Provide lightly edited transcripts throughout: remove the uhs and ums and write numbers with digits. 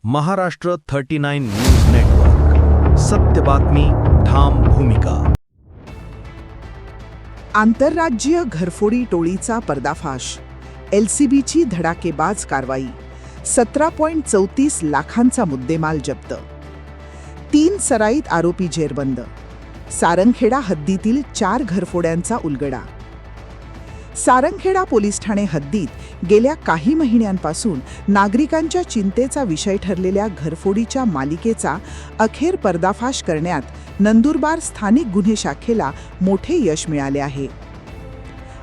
Maharashtra 39 news network. सत्य बातमी, ठाम भूमिका. आंतरराज्यीय घरफोडी टोळीचा पर्दाफाश. LCBची धडाकेबाज कारवाई. 17.34 लाखांचा मुद्देमाल जप्त. 3 सराईत आरोपी जेरबंद. सारंगखेडा हद्दीतील 4 घरफोड्यांचा उलगडा. सारंगखेडा पोलीस ठाणे हद्दीत गेल्या काही महिन्यांपासून नागरिकांच्या चिंतेचा विषय ठरलेल्या घरफोडीच्या मालिकेचा अखेर पर्दाफाश करण्यात नंदुरबार स्थानिक गुन्हे शाखेला मोठे यश मिळाले आहे.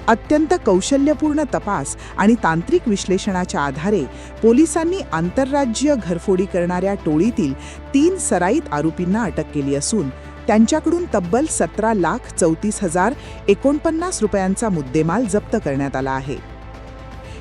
अत्यंत कौशल्यपूर्ण तपास आणि तांत्रिक विश्लेषणाच्या आधारे पोलिसांनी आंतरराज्यीय घरफोडी करणाऱ्या टोळीतील 3 सराईत आरोपींना अटक केली असून त्यांच्याकडून तब्बल 17,34,049 रुपयांचा मुद्देमाल जप्त करण्यात आला आहे.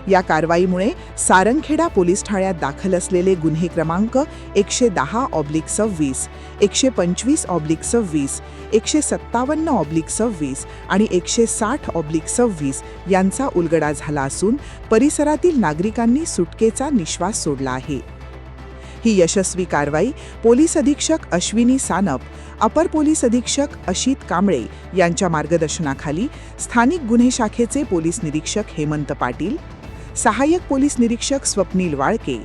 या कारवाईमुळे सारंगखेडा पोलीस ठाण्यात दाखल असलेले गुन्हे क्रमांक 110/26, 125/26, 157/26 आणि 160/26 यांचा उलगडा झाला असून परिसरातील नागरिकांनी सुटकेचा निश्वास सोडला आहे. ही यशस्वी कारवाई पोलीस अधीक्षक अश्विनी सानप, अपर पोलीस अधीक्षक अशित कांबळे यांच्या मार्गदर्शनाखाली स्थानिक गुन्हे शाखेचे पोलीस निरीक्षक हेमंत पाटील, सहाय्यक पोलीस निरीक्षक स्वप्नील वाळके,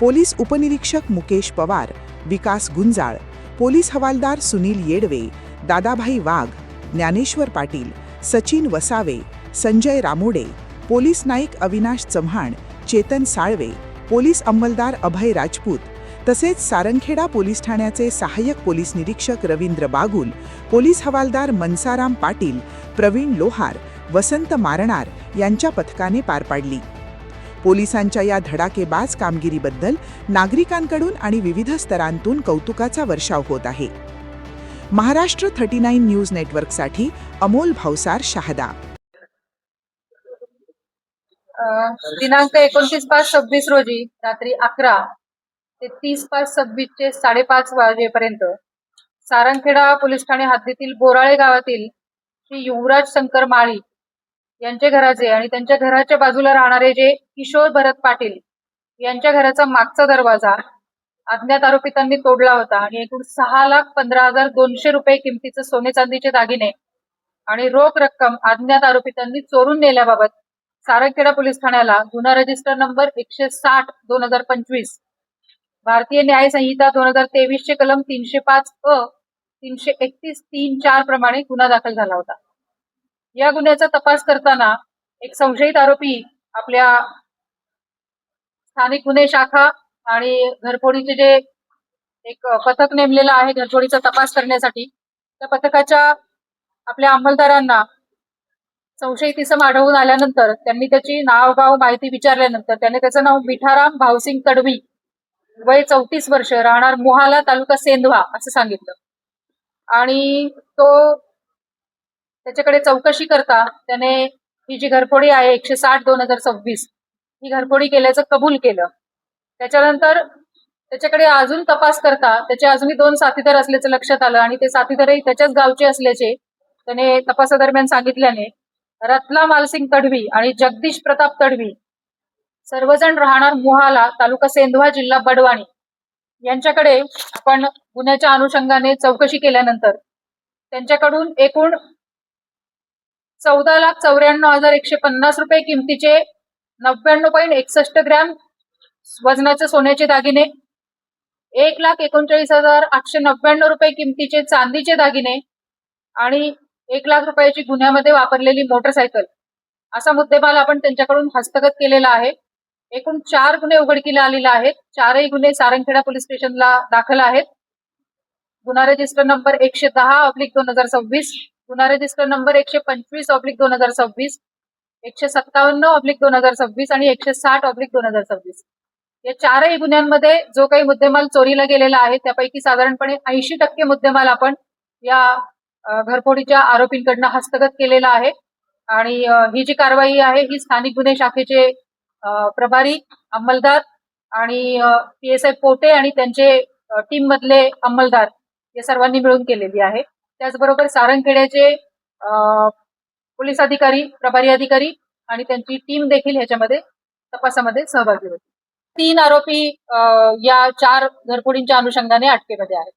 पोलीस उपनिरीक्षक मुकेश पवार, विकास गुंजाळ, पोलीस हवालदार सुनील येडवे, दादाभाई वाघ, ज्ञानेश्वर पाटील, सचिन वसावे, संजय रामोडे, पोलीस नाईक अविनाश चव्हाण, चेतन साळवे, पोलीस अंमलदार अभय राजपूत तसेच सारंगखेडा पोलीस ठाण्याचे सहाय्यक पोलीस निरीक्षक रवींद्र बागुल, पोलीस हवालदार मनसाराम पाटील, प्रवीण लोहार, वसंत मारणार यांच्या पथकाने पार पाडली. पोलिसांच्या या धडाकेबाज कामगिरीबद्दल नागरिकांकडून आणि विविध स्तरांतून कौतुकाचा वर्षाव होत आहे. महाराष्ट्र 39 न्यूज नेटवर्कसाठी अमोल भावसार, शहादा. दिनांक 29/5/26 रोजी रात्री 11 ते 30/5/26 चे 5:30 वाजेपर्यंत सारंगखेडा पोलीस ठाणे हद्दीतील बोराळे गावातील श्री युवराज शंकर माळी यांचे घराचे आणि त्यांच्या घराच्या बाजूला राहणारे जे किशोर भरत पाटील यांच्या घराचा मागचा दरवाजा अज्ञात आरोपितांनी तोडला होता आणि एकूण 6,15,200 रुपये किमतीचे सोने चांदीचे दागिने आणि रोख रक्कम अज्ञात आरोपितांनी चोरून नेल्याबाबत सारंगखेडा पोलीस ठाण्याला गुन्हा रजिस्टर नंबर 160/2025, भारतीय न्याय संहिता 2023 चे कलम 305 331-3-4 प्रमाणे गुन्हा दाखल झाला होता. या गुन्ह्याचा तपास करताना एक संशयित आरोपी आपल्या स्थानिक गुन्हे शाखा आणि घरफोडीचे जे एक पथक नेमलेलं आहे घरफोडीचा तपास करण्यासाठी, त्या पथकाच्या आपल्या अंमलदारांना संशयित इसम आढळून आल्यानंतर त्यांनी त्याची नाव गाव माहिती विचारल्यानंतर त्याने त्याचं नाव मिठाराम भावसिंग तडवी, वय 34 वर्ष, राहणार मोहाला, तालुका सेंधवा असं सांगितलं. आणि तो त्याच्याकडे चौकशी करता त्याने ही जी घरफोडी आहे 160/2026 ही घरफोडी केल्याचं कबूल केलं. त्याच्यानंतर त्याच्याकडे अजून तपास करता त्याचे अजूनही 2 साथीदार असल्याचं लक्षात आलं आणि ते साथीदारही त्याच्याच गावचे असल्याचे त्याने तपासादरम्यान सांगितल्याने रत्ला मालसिंग तडवी आणि जगदीश प्रताप तडवी सर्वजण राहणार मोहाला, तालुका सेंधवा, जिल्हा बडवानी यांच्याकडे आपण गुन्ह्याच्या अनुषंगाने चौकशी केल्यानंतर त्यांच्याकडून एकूण 14,94,150 रुपये किमतीचे 99.61 ग्रॅम वजनाचे सोन्याचे दागिने, 1,39,899 रुपये किमतीचे चांदीचे दागिने आणि 1,00,000 रुपयाची गुन्ह्यामध्ये वापरलेली मोटरसायकल असा मुद्देमाल आपण त्यांच्याकडून हस्तगत केलेला आहे. एकूण 4 गुन्हे उघडकीला आलेले आहेत. 4ही गुन्हे सारंगखेडा पोलीस स्टेशनला दाखल आहेत. गुन्हा रजिस्टर नंबर 110/2026, गुन्हा रजिस्टर नंबर 125/2026, 157/2026 आणि 160/2026 या 4ही गुन्ह्यांमध्ये जो काही मुद्देमाल चोरीला गेलेला आहे त्यापैकी साधारणपणे 80% मुद्देमाल आपण या घरफोडीच्या आरोपींकडनं हस्तगत केलेला आहे. आणि ही जी कारवाई आहे ही स्थानिक गुन्हे शाखेचे प्रभारी अंमलदार आणि PSI पोटे आणि त्यांचे टीम मधले अंमलदार या सर्वांनी मिळून केलेली आहे. त्याचबरोबर सारंगखेड्याचे पोलीस अधिकारी, प्रभारी अधिकारी आणि त्यांची टीम देखील ह्याच्यामध्ये तपासामध्ये सहभागी होती. 3 आरोपी या 4 घरफोडींच्या अनुषंगाने अटकेमध्ये आहेत.